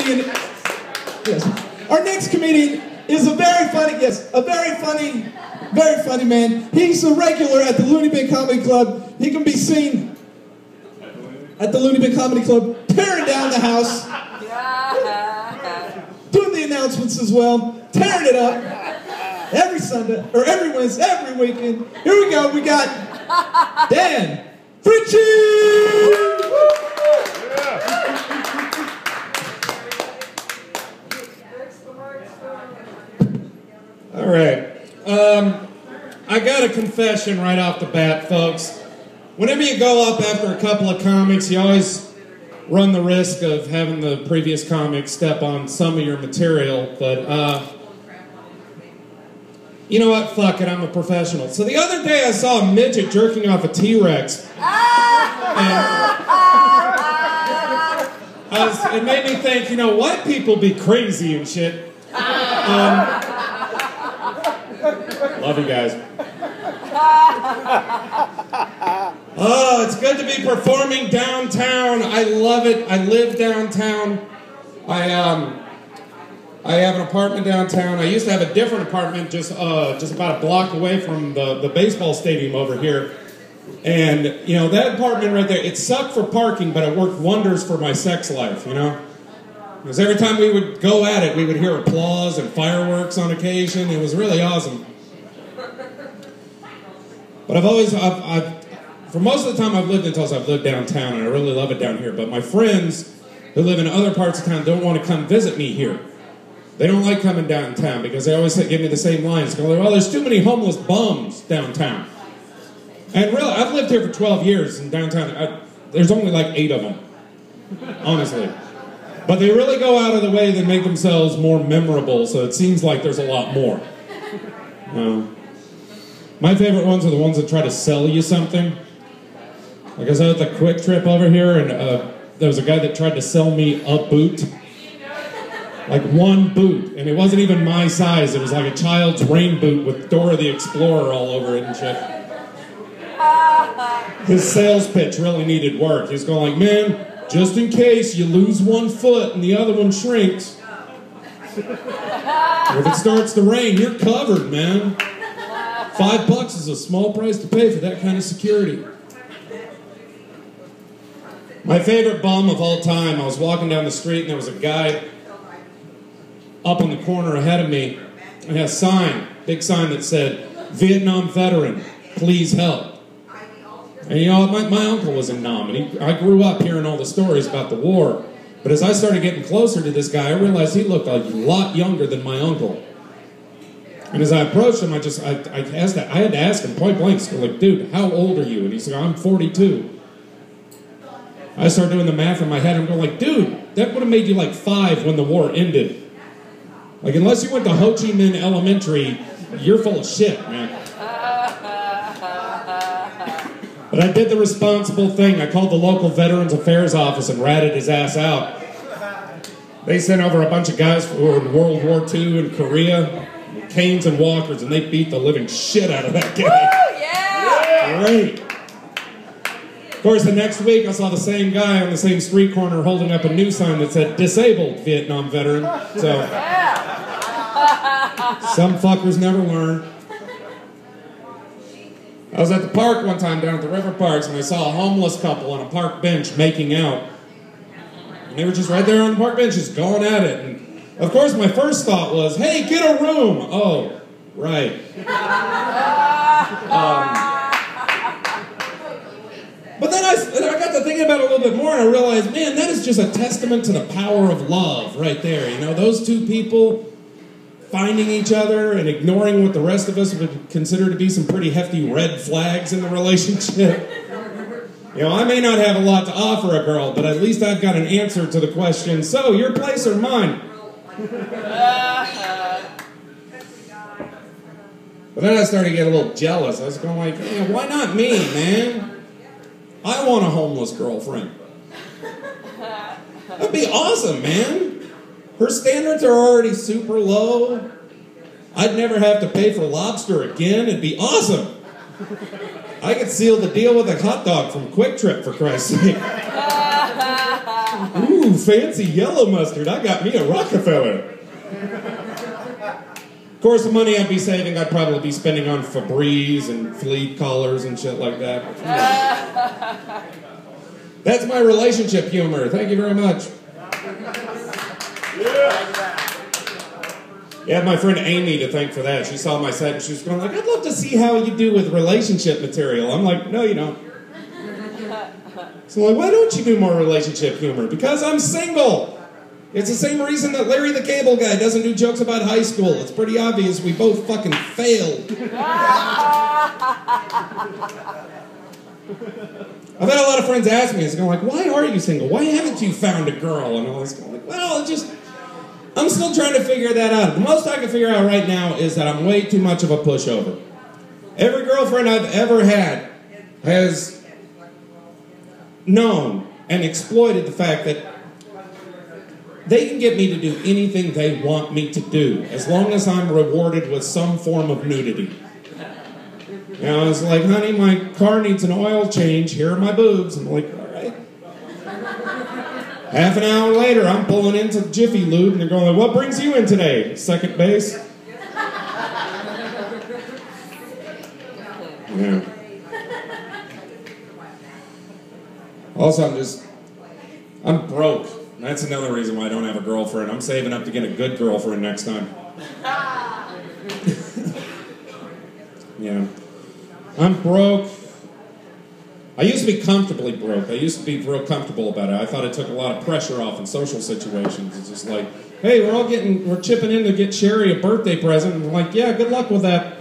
comedian, yes, our next comedian is a very funny, very funny man. He's a regular at the Looney Bin Comedy Club. He can be seen at the Looney Bin Comedy Club tearing down the house, doing the announcements as well, tearing it up every Sunday, or every Wednesday, every weekend. Here we go, we got Dan Fritche! All right. I got a confession right off the bat, folks. Whenever you go up after a couple of comics, you always run the risk of having the previous comic step on some of your material, but you know what? Fuck it, I'm a professional. So the other day I saw a midget jerking off a T-Rex. It made me think, you know, white people be crazy and shit. Love you guys. Oh, it's good to be performing downtown. I love it. I live downtown. I have an apartment downtown. I used to have a different apartment just about a block away from the baseball stadium over here. And, you know, that apartment right there, it sucked for parking, but it worked wonders for my sex life, you know? Because every time we would go at it, we would hear applause and fireworks on occasion. It was really awesome. But for most of the time I've lived in Tulsa, I've lived downtown, and I really love it down here. But my friends who live in other parts of town don't want to come visit me here. They don't like coming downtown because they always give me the same lines. They're like, well, there's too many homeless bums downtown. And really, I've lived here for 12 years in downtown. There's only like 8 of them, honestly. But they really go out of the way to make themselves more memorable, so it seems like there's a lot more. My favorite ones are the ones that try to sell you something. Like I was at the Quick Trip over here, and there was a guy that tried to sell me a boot. Like one boot, and it wasn't even my size. It was like a child's rain boot with Dora the Explorer all over it and shit. His sales pitch really needed work. He's going like, man, just in case you lose one foot and the other one shrinks, if it starts to rain, you're covered, man. $5 is a small price to pay for that kind of security. My favorite bum of all time, I was walking down the street and there was a guy up on the corner ahead of me, and had a sign, big sign that said, Vietnam veteran, please help. And you know, my uncle was in Nam, and I grew up hearing all the stories about the war. But as I started getting closer to this guy, I realized he looked a lot younger than my uncle. And as I approached him, I had to ask him point blank, so like, dude, how old are you? And he said, I'm 42. I started doing the math in my head, I'm going like, dude, that would have made you like 5 when the war ended. Like, unless you went to Ho Chi Minh Elementary, you're full of shit, man. But I did the responsible thing. I called the local Veterans Affairs office and ratted his ass out. They sent over a bunch of guys who were in World War II in Korea, with canes and walkers, and they beat the living shit out of that guy. Woo, yeah! Great. Of course, the next week I saw the same guy on the same street corner holding up a new sign that said, disabled Vietnam veteran. So, some fuckers never learn. I was at the park one time down at the river parks, and I saw a homeless couple on a park bench making out. And they were just right there on the park bench, just going at it. And of course, my first thought was, hey, get a room. Oh, right. But then I got to thinking about it a little bit more, and I realized, man, that is just a testament to the power of love right there. You know, those two people finding each other and ignoring what the rest of us would consider to be some pretty hefty red flags in the relationship. You know, I may not have a lot to offer a girl, but at least I've got an answer to the question, so, your place or mine? But then I started to get a little jealous. I was going like, man, why not me, man? I want a homeless girlfriend. That'd be awesome, man. Her standards are already super low. I'd never have to pay for lobster again. It'd be awesome. I could seal the deal with a hot dog from Quick Trip, for Christ's sake. Ooh, fancy yellow mustard. I got me a Rockefeller. Of course, the money I'd be saving, I'd probably be spending on Febreze and fleet collars and shit like that. That's my relationship humor. Thank you very much. Yeah, I had my friend Amy to thank for that. She saw my set and she was going like, I'd love to see how you do with relationship material. I'm like, no, you don't. So I'm like, why don't you do more relationship humor? Because I'm single. It's the same reason that Larry the Cable Guy doesn't do jokes about high school. It's pretty obvious we both fucking failed. I've had a lot of friends ask me, it's going like, why are you single? Why haven't you found a girl? And I was going like, well, I'm still trying to figure that out. The most I can figure out right now is that I'm way too much of a pushover. Every girlfriend I've ever had has known and exploited the fact that they can get me to do anything they want me to do, as long as I'm rewarded with some form of nudity. You know, it's like, honey, my car needs an oil change. Here are my boobs. I'm like, all right. Half an hour later, I'm pulling into Jiffy Lube, and they're going like, what brings you in today? Second base? Yeah. Also, I'm broke. That's another reason why I don't have a girlfriend. I'm saving up to get a good girlfriend next time. Yeah. I'm broke. I used to be comfortably broke. I used to be real comfortable about it. I thought it took a lot of pressure off in social situations. It's just like, hey, we're chipping in to get Sherry a birthday present. And I'm like, yeah, good luck with that.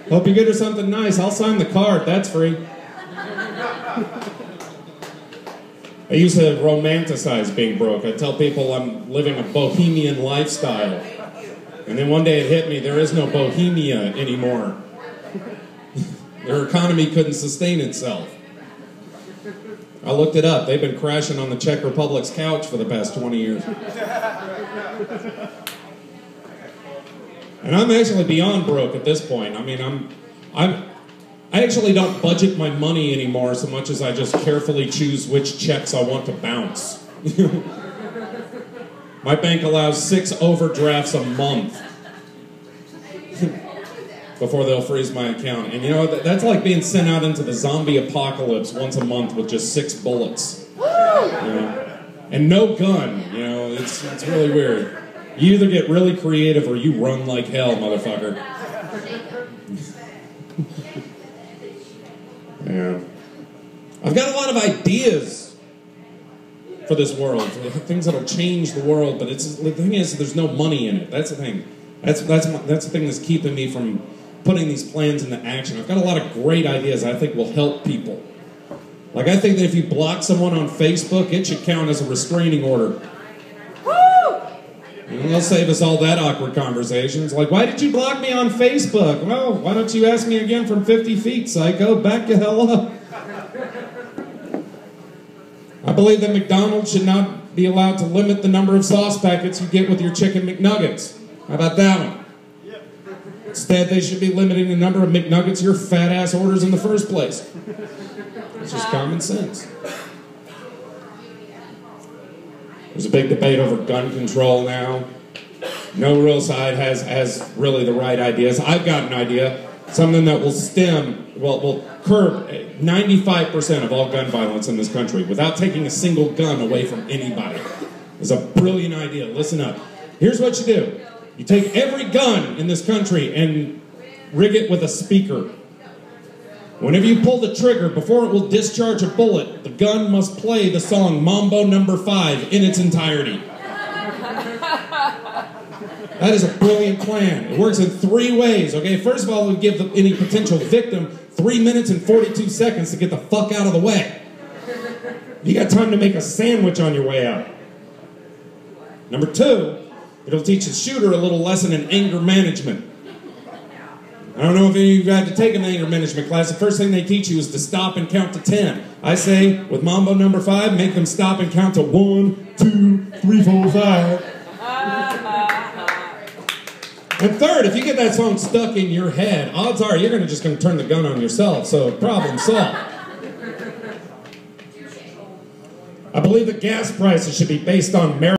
Hope you get her something nice. I'll sign the card. That's free. I used to romanticize being broke. I'd tell people I'm living a bohemian lifestyle. And then one day it hit me, there is no Bohemia anymore. Their economy couldn't sustain itself. I looked it up. They've been crashing on the Czech Republic's couch for the past 20 years. And I'm actually beyond broke at this point. I mean, I actually don't budget my money anymore so much as I just carefully choose which checks I want to bounce. My bank allows 6 overdrafts a month before they'll freeze my account. And you know, that's like being sent out into the zombie apocalypse once a month with just 6 bullets. You know? And no gun, you know, it's really weird. You either get really creative or you run like hell, motherfucker. Yeah. I've got a lot of ideas for this world, for things that'll change the world, but the thing is, there's no money in it. That's the thing. That's the thing that's keeping me from putting these plans into action. I've got a lot of great ideas I think will help people. Like, I think that if you block someone on Facebook, it should count as a restraining order. And they'll save us all that awkward conversations. Like, why did you block me on Facebook? Well, why don't you ask me again from 50 feet, psycho? Back the hell up. I believe that McDonald's should not be allowed to limit the number of sauce packets you get with your chicken McNuggets. How about that one? Instead, they should be limiting the number of McNuggets your fat ass orders in the first place. It's just common sense. There's a big debate over gun control now. No real side has really the right ideas. I've got an idea. Something that will curb 95% of all gun violence in this country without taking a single gun away from anybody. It's a brilliant idea. Listen up. Here's what you do. You take every gun in this country and rig it with a speaker. Whenever you pull the trigger, before it will discharge a bullet, the gun must play the song Mambo No. 5 in its entirety. That is a brilliant plan. It works in 3 ways, okay? First of all, we give any potential victim 3 minutes and 42 seconds to get the fuck out of the way. You got time to make a sandwich on your way out. Number 2, it'll teach the shooter a little lesson in anger management. I don't know if any of you had to take an anger management class. The first thing they teach you is to stop and count to 10. I say, with Mambo No. 5, make them stop and count to 1, 2, 3, 4, 5. And third, if you get that song stuck in your head, odds are you're just going to turn the gun on yourself, so problem solved. I believe that gas prices should be based on merit.